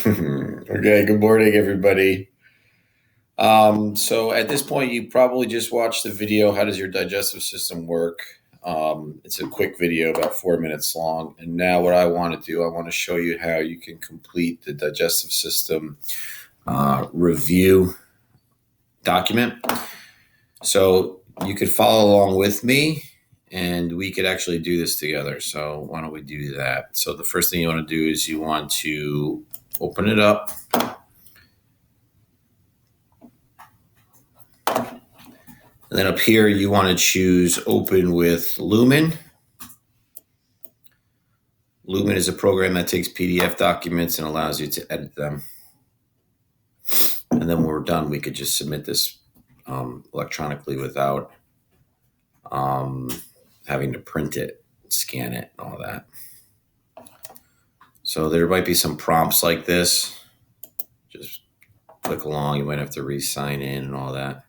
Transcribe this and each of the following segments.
Okay, good morning, everybody. So at this point, you probably just watched the video, How Does Your Digestive System Work? It's a quick video, about 4 minutes long. And now, what I want to do, I want to show you how you can complete the digestive system review document. So you could follow along with me and we could actually do this together. So why don't we do that? So the first thing you want to do is you want to open it up. And then up here, you want to choose Open with Lumen. Lumen is a program that takes PDF documents and allows you to edit them. And then when we're done, we could just submit this electronically without having to print it, scan it, and all that. So there might be some prompts like this. Just click along. You might have to re-sign in and all that.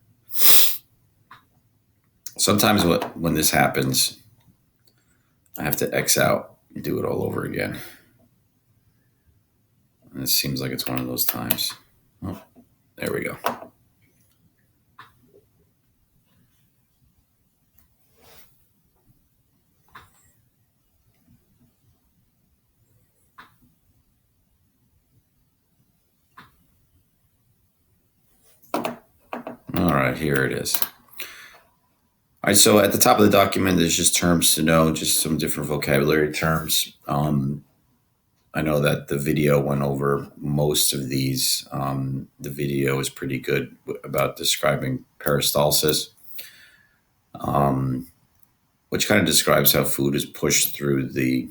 Sometimes when this happens, I have to X out and do it all over again. And it seems like it's one of those times. Oh, there we go. All right, here it is. All right, so at the top of the document, there's just terms to know, just some different vocabulary terms. I know that the video went over most of these. The video is pretty good about describing peristalsis, which kind of describes how food is pushed through the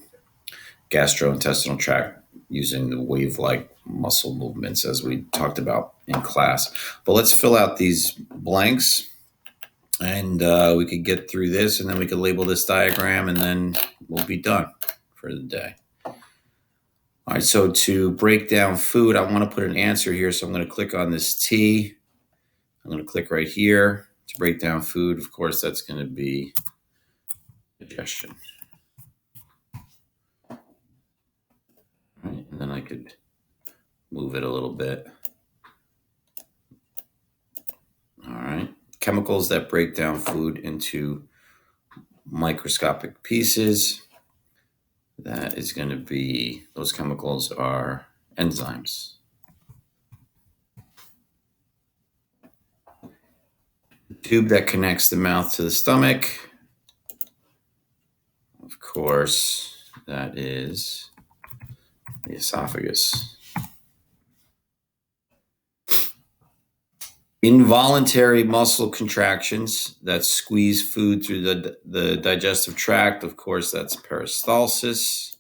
gastrointestinal tract using the wave-like muscle movements, as we talked about in class. But let's fill out these blanks. And we could get through this, and then we could label this diagram, and then we'll be done for the day. All right, so to break down food, I want to put an answer here. So I'm going to click on this T. I'm going to click right here to break down food. Of course, that's going to be digestion. All right, and then I could move it a little bit. All right. Chemicals that break down food into microscopic pieces. That is going to be, those chemicals are enzymes. The tube that connects the mouth to the stomach. Of course, that is the esophagus. Involuntary muscle contractions that squeeze food through the digestive tract. Of course, that's peristalsis.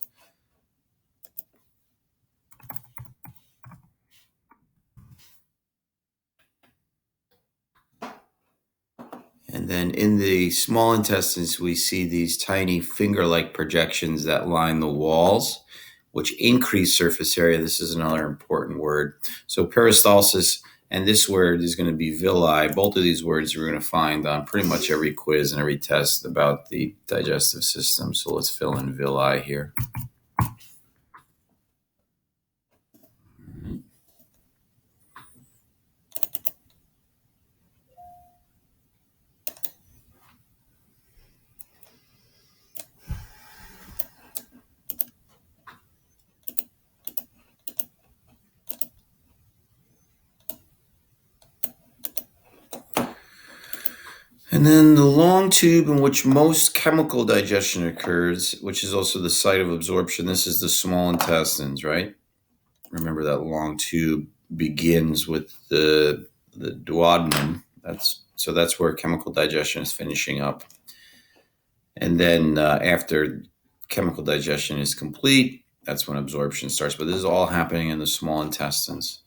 And then in the small intestines, we see these tiny finger-like projections that line the walls, which increase surface area. This is another important word. So peristalsis, and this word is going to be villi. Both of these words we're going to find on pretty much every quiz and every test about the digestive system. So let's fill in villi here. And then the long tube in which most chemical digestion occurs, which is also the site of absorption. This is the small intestines, right? Remember that long tube begins with the duodenum. That's where chemical digestion is finishing up. And then after chemical digestion is complete, that's when absorption starts. But this is all happening in the small intestines.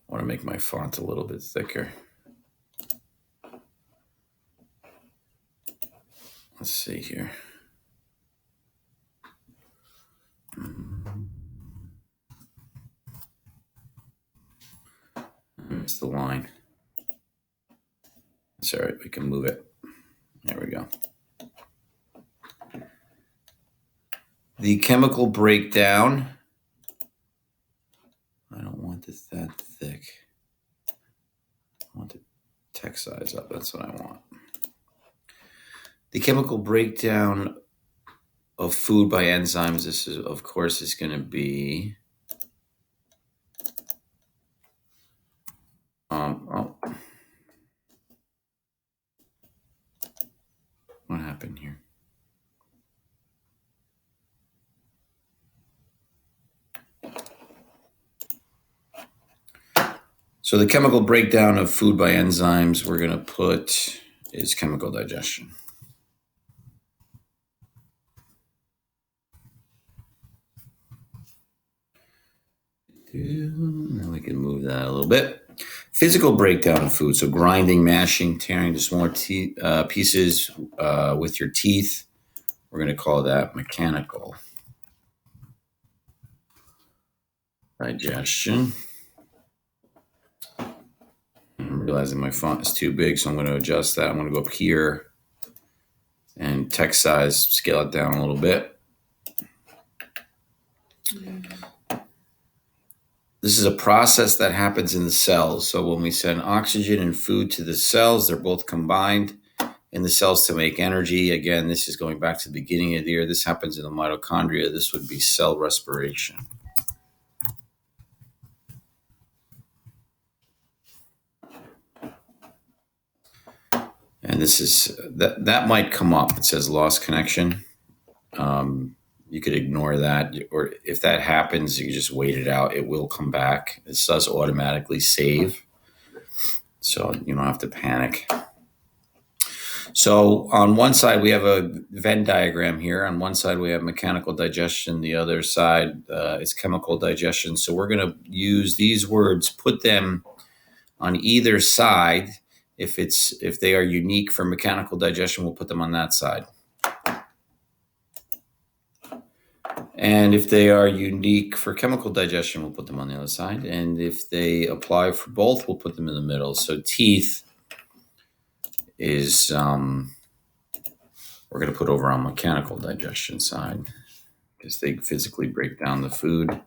I want to make my font a little bit thicker. Let's see here. It's the line. It's all right. We can move it. There we go. The chemical breakdown, I don't want this that thick. I want the text size up. That's what I want. The chemical breakdown of food by enzymes, this is, of course, is going to be what happened here? So the chemical breakdown of food by enzymes we're going to put is chemical digestion. Now we can move that a little bit. Physical breakdown of food, so grinding, mashing, tearing to smaller pieces with your teeth. We're going to call that mechanical digestion. I'm realizing my font is too big, so I'm going to adjust that. I'm going to go up here and text size, scale it down a little bit. This is a process that happens in the cells. So when we send oxygen and food to the cells, they're both combined in the cells to make energy. Again, this is going back to the beginning of the year. This happens in the mitochondria. This would be cell respiration. And this is, that might come up. It says lost connection. You could ignore that, or if that happens, you just wait it out. It will come back. This does automatically save, so you don't have to panic. So on one side, we have a Venn diagram here. On one side, we have mechanical digestion. The other side is chemical digestion. So we're going to use these words, put them on either side. If they are unique for mechanical digestion, we'll put them on that side. And if they are unique for chemical digestion, we'll put them on the other side. And if they apply for both, we'll put them in the middle. So teeth is, we're going to put over on mechanical digestion side because they physically break down the food.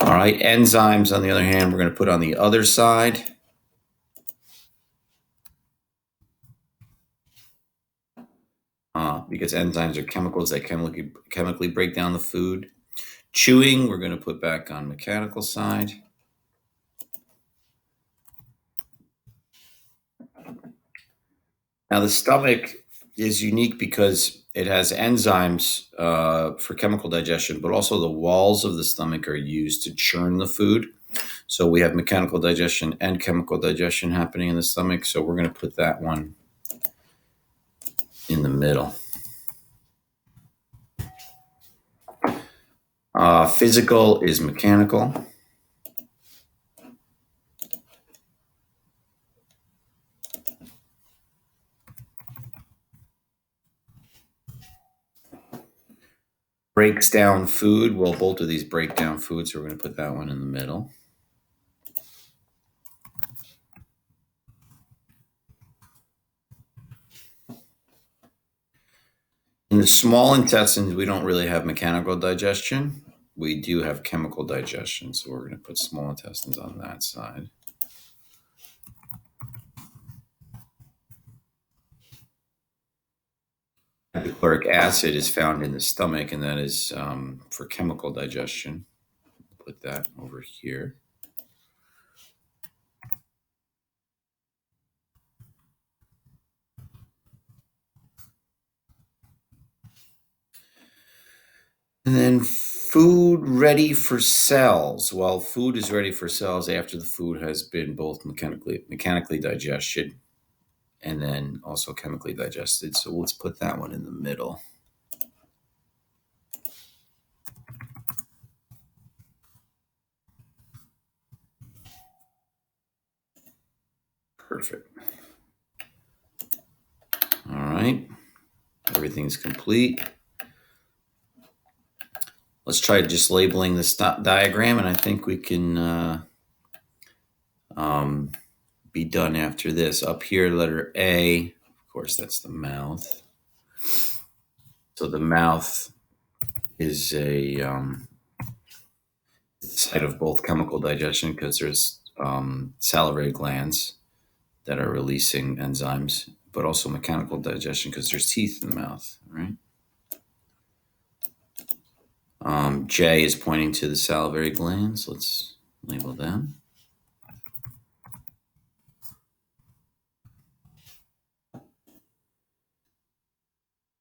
All right, enzymes, on the other hand, we're going to put on the other side. Because enzymes are chemicals that chemically break down the food. Chewing, we're going to put back on mechanical side. Now, the stomach is unique because it has enzymes for chemical digestion, but also the walls of the stomach are used to churn the food. So we have mechanical digestion and chemical digestion happening in the stomach. So we're going to put that one in the middle. Physical is mechanical. Breaks down food. Well, both of these break down food, so we're going to put that one in the middle. In the small intestines, we don't really have mechanical digestion. We do have chemical digestion, so we're going to put small intestines on that side. Hydrochloric acid is found in the stomach, and that is for chemical digestion. Put that over here. And then food ready for cells. Well, food is ready for cells after the food has been both mechanically digested and then also chemically digested. So let's put that one in the middle. Perfect. All right. Everything's complete. Let's try just labeling this diagram, and I think we can be done after this. Up here, letter A, of course, that's the mouth. So the mouth is a site of both chemical digestion because there's salivary glands that are releasing enzymes, but also mechanical digestion because there's teeth in the mouth, right? J is pointing to the salivary glands. Let's label them.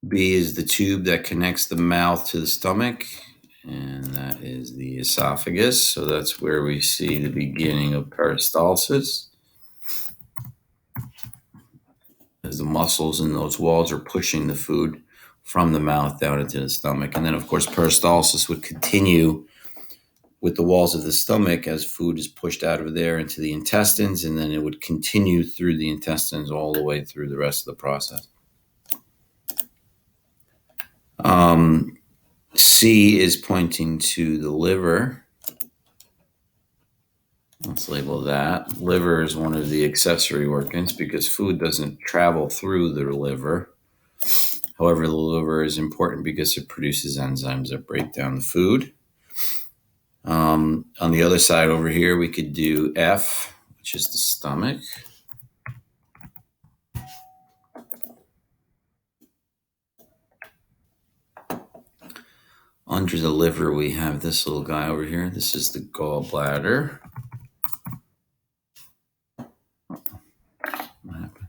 B is the tube that connects the mouth to the stomach, and that is the esophagus. So that's where we see the beginning of peristalsis, as the muscles in those walls are pushing the food from the mouth down into the stomach. And then, of course, peristalsis would continue with the walls of the stomach as food is pushed out of there into the intestines, and then it would continue through the intestines all the way through the rest of the process. C is pointing to the liver. Let's label that. Liver is one of the accessory organs because food doesn't travel through the liver. However, the liver is important because it produces enzymes that break down the food. On the other side over here, we could do F, which is the stomach. Under the liver, we have this little guy over here. This is the gallbladder. What happened?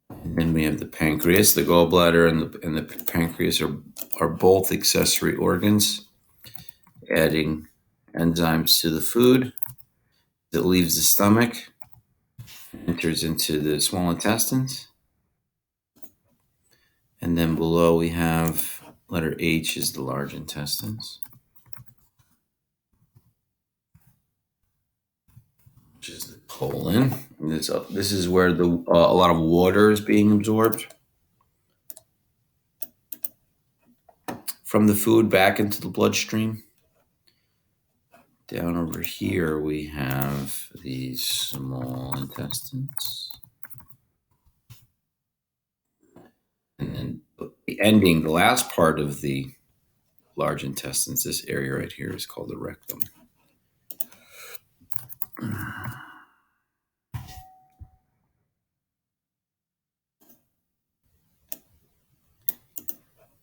And then we have the pancreas. The gallbladder and the pancreas are both accessory organs, adding enzymes to the food that leaves the stomach, enters into the small intestines. And then below we have letter H is the large intestines, which is the colon. And this is where a lot of water is being absorbed from the food back into the bloodstream. Down over here, we have the small intestines. And then the last part of the large intestines, this area right here is called the rectum.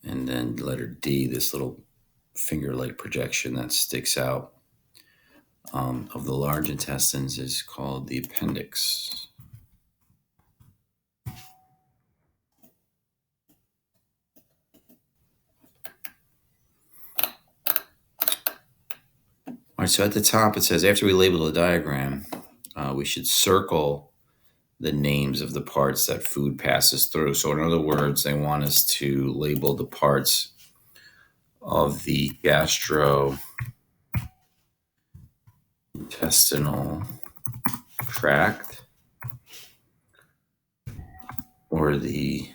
And then letter D, this little finger-like projection that sticks out of the large intestines is called the appendix. All right, so at the top it says after we label the diagram, we should circle the names of the parts that food passes through. So in other words, they want us to label the parts of the gastrointestinal tract or the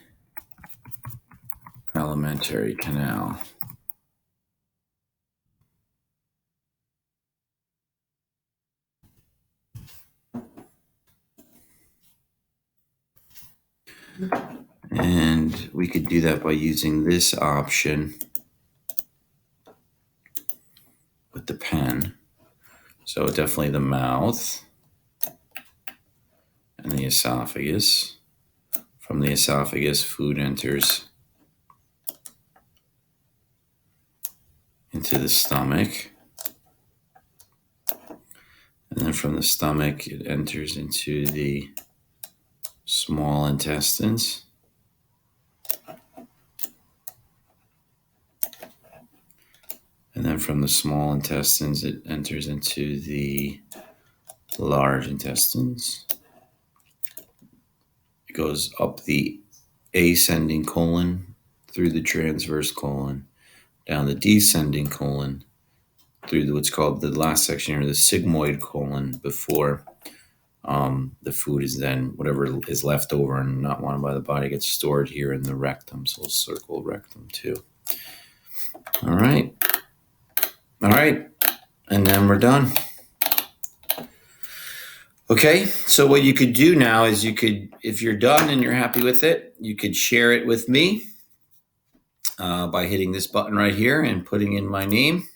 alimentary canal. And we could do that by using this option with the pen. So definitely the mouth and the esophagus. From the esophagus, food enters into the stomach. And then from the stomach, it enters into the small intestines. And then from the small intestines, it enters into the large intestines. It goes up the ascending colon, through the transverse colon, down the descending colon, through what's called the last section here, the sigmoid colon, before the food is then, whatever is left over and not wanted by the body, gets stored here in the rectum. So we'll circle rectum too. All right. All right. And then we're done. Okay, so what you could do now is if you're done and you're happy with it, you could share it with me by hitting this button right here and putting in my name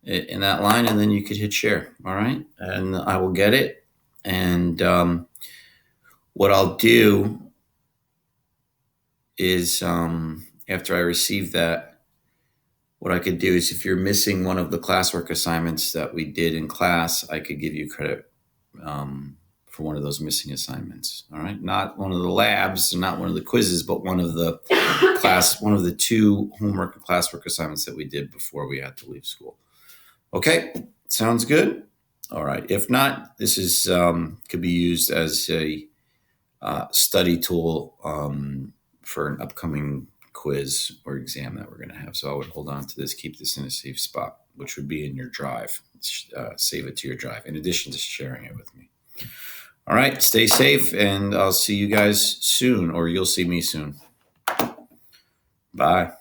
in that line, and then you could hit share. All right, and I will get it. And what I'll do is after I receive that, what I could do is if you're missing one of the classwork assignments that we did in class, I could give you credit for one of those missing assignments. All right. Not one of the labs, not one of the quizzes, but one of the two homework and classwork assignments that we did before we had to leave school. Okay. Sounds good. All right. If not, this is could be used as a study tool for an upcoming quiz or exam that we're going to have. So I would hold on to this, keep this in a safe spot, which would be in your drive. Save it to your drive in addition to sharing it with me. All right, stay safe, and I'll see you guys soon, or you'll see me soon. Bye.